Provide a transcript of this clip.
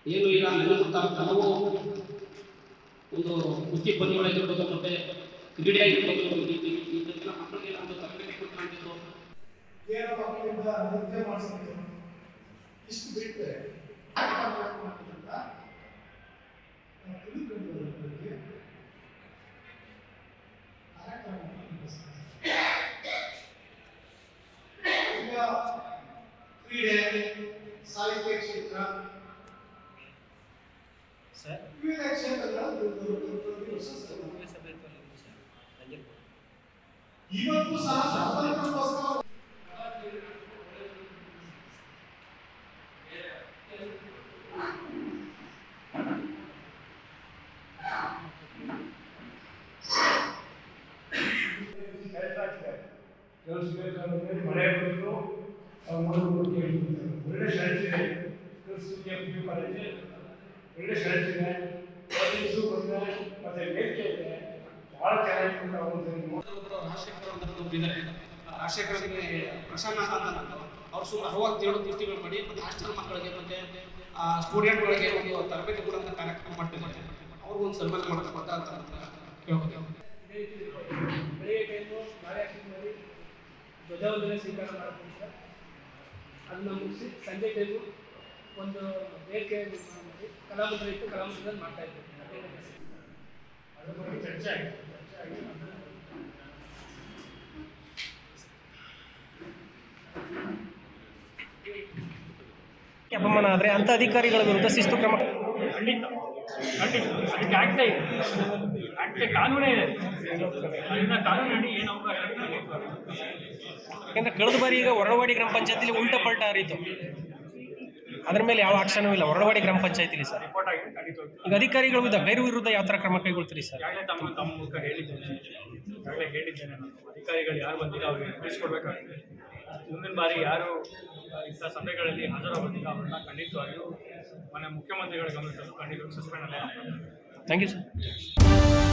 ಏನು ಈಗ ನಾವು ಒಂದು ಕುಸ್ತಿ ಪಂದ್ಯಗಳಾಗಿರ್ಬೋದು ಮತ್ತೆ ಕ್ರೀಡೆ ಆಗಿರ್ಬೋದು ಇದೆಲ್ಲ ಮಕ್ಕಳಿಗೆ ಒಂದು ತರಬೇತಿ ಕೊಡ್ಕೊಂಡಿದ್ದು ಏನೋ ಮಕ್ಕಳಿಂದ ನೃತ್ಯ ಮಾಡಿಸ್ತಿದ್ರು ಇಷ್ಟು ಬಿಟ್ಟರೆ ಕ್ರೀಡೆ ಸಾಹಿತ್ಯ ಕ್ಷೇತ್ರ ವಿವಿಧ ಕ್ಷೇತ್ರಗಳಲ್ಲಿ ಇವತ್ತು ಸಹ ಸ್ವಾತಂತ್ರ್ಯಕ್ಕೋಸ್ಕರ ಮಳೆ ಬಂದು ಒಳ್ಳೆ ಶರ್ಟ್ ಇದೆ ಕಾಲೇಜ್ ಒಳ್ಳೆ ಶರ್ಟ್ ಇದೆ ಬಂದೆ ಮತ್ತೆ ವೇದಿಕೆ ಇದೆ ಬಹಳ ಚೆನ್ನಾಗಿ ರಾಜಶೇಖರನಿಗೆ ಪ್ರಸನ್ನ ಅಂತ ಅವ್ರು ಸುಮಾರು 67 ಕೃತಿಗಳು ಮಾಡಿ ಮತ್ತು ಹಾಸ್ಟೆಲ್ ಮಕ್ಕಳಿಗೆ ಮತ್ತೆ ಸ್ಟೂಡೆಂಟ್ಗಳಿಗೆ ಒಂದು ತರಬೇತಿ ಕೊಡುವಂಥ ಕಾರ್ಯಕ್ರಮ ಮಾಡ್ತಿದ್ದಾರೆ. ಅವ್ರಿಗೂ ಒಂದು ಸನ್ಮಾನ ಮಾಡತಕ್ಕಂಥ ಅಂತ ಹೇಳ್ಬೋದು. ಬೆಳಿಗ್ಗೆ ಟೈಮು ನಾಳೆ ಧ್ವಜವಂದನೆ ಸ್ವೀಕಾರ ಮಾಡ್ತೀನಿ ಸರ್. ಅದನ್ನ ಮುಗಿಸಿ ಸಂಜೆ ಟೈಮು ಒಂದು ವೇದಿಕೆ ಮಾಡಿ ಕಲಾಮಂತ್ರ ಇಟ್ಟು ಕಲಾಮಂತ್ರದಲ್ಲಿ ಮಾಡ್ತಾ ಇದ್ದೀವಿ. ಅದ್ರ ಬಗ್ಗೆ ಚರ್ಚೆ ಆಗಿದೆ. ಅಪಮಾನ ಆದರೆ ಅಂಥ ಅಧಿಕಾರಿಗಳ ವಿರುದ್ಧ ಶಿಸ್ತು ಕ್ರಮ ಖಂಡಿತ ಅದಕ್ಕೆ ಆಗ್ತಾ ಇದೆ. ಆಗ್ತಾ ಕಾನೂನೇ ಇದೆ. ಅದನ್ನ ಕಾನೂನು ಏನು ಅವಕಾಶ ಯಾಕಂದರೆ ಕಳೆದ ಬಾರಿ ಈಗ ಹೊರಳವಾಡಿ ಗ್ರಾಮ ಪಂಚಾಯತಿಲಿ ಉಲ್ಟಾ ಪಲ್ಟಾ ಹರಿತು. ಅದರ ಮೇಲೆ ಯಾವ ಆಕ್ಷನವೂ ಇಲ್ಲ ಹೊರಳವಾಡಿ ಗ್ರಾಮ ಪಂಚಾಯತಿಲಿ ಸರ್. ರಿಪೋರ್ಟ್ ಆಗಿದೆ ಖಂಡಿತ. ಈಗ ಅಧಿಕಾರಿಗಳ ವಿರುದ್ಧ ಯಾವ ಥರ ಕ್ರಮ ಕೈಗೊಳ್ತೀರಿ ಸರ್? ಈಗಾಗಲೇ ತಮ್ಮ ಮೂಲಕ ಹೇಳಿದ್ದೇನೆ. ನಾನು ಅಧಿಕಾರಿಗಳು ಯಾರು ಬಂದಿಲ್ಲ ಅವ್ರಿಗೆ ತಿಳಿಸ್ಕೊಡ್ಬೇಕಾಗಿದೆ. ಮುಂದಿನ ಬಾರಿ ಯಾರು ಇಂಥ ಸಭೆಗಳಲ್ಲಿ ಹಾಜರಾಗೋದಿಲ್ಲ ಅವ್ರನ್ನ ಖಂಡಿತವಾಗಿಯೂ ಮನೆ ಮುಖ್ಯಮಂತ್ರಿಗಳ ಗಮನಿಸಲು ಖಂಡಿತ ಸಸ್ಪೆಂಡ್ ಅಲ್ಲೇ. Thank you sir.